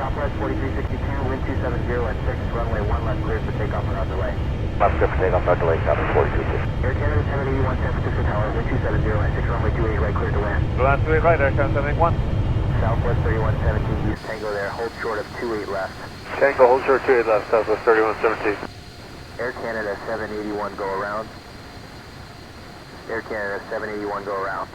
Southwest 4362, wind 270 and 6, runway 1 left clear for takeoff without delay. Left clear for takeoff without delay, Southwest 42. Air Canada 781 San Francisco Tower, wind 270 and 6, runway 28 right clear to land. Land 28 right, Air Canada 781. Southwest 3117, use Tango there, hold short of 28 left. Tango, hold short 28 left, Southwest 3117. Air Canada 781, go around. Air Canada 781, go around.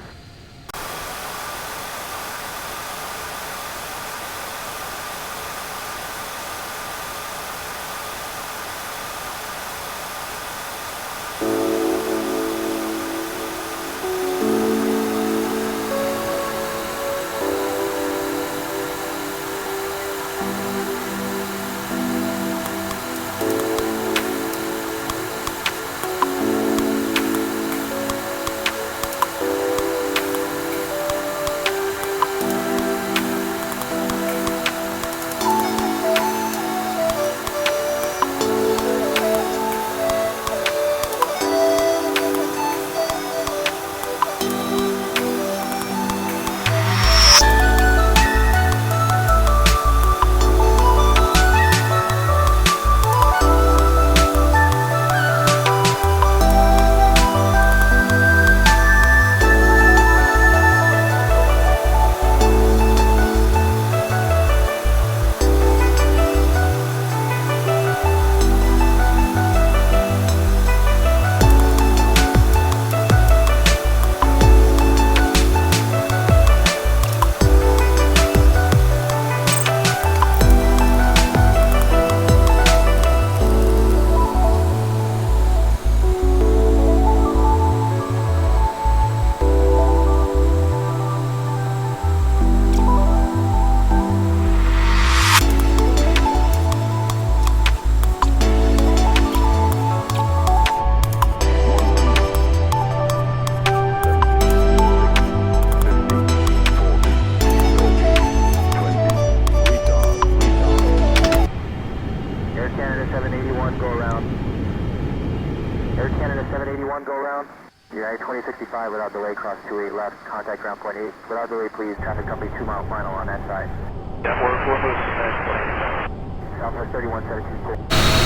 Air Canada 781, go around. United 2065 without delay, cross 28 left, contact ground point 8. Without delay, please, traffic company 2 mile final on that side. Yeah, we're moving. Southwest 3117.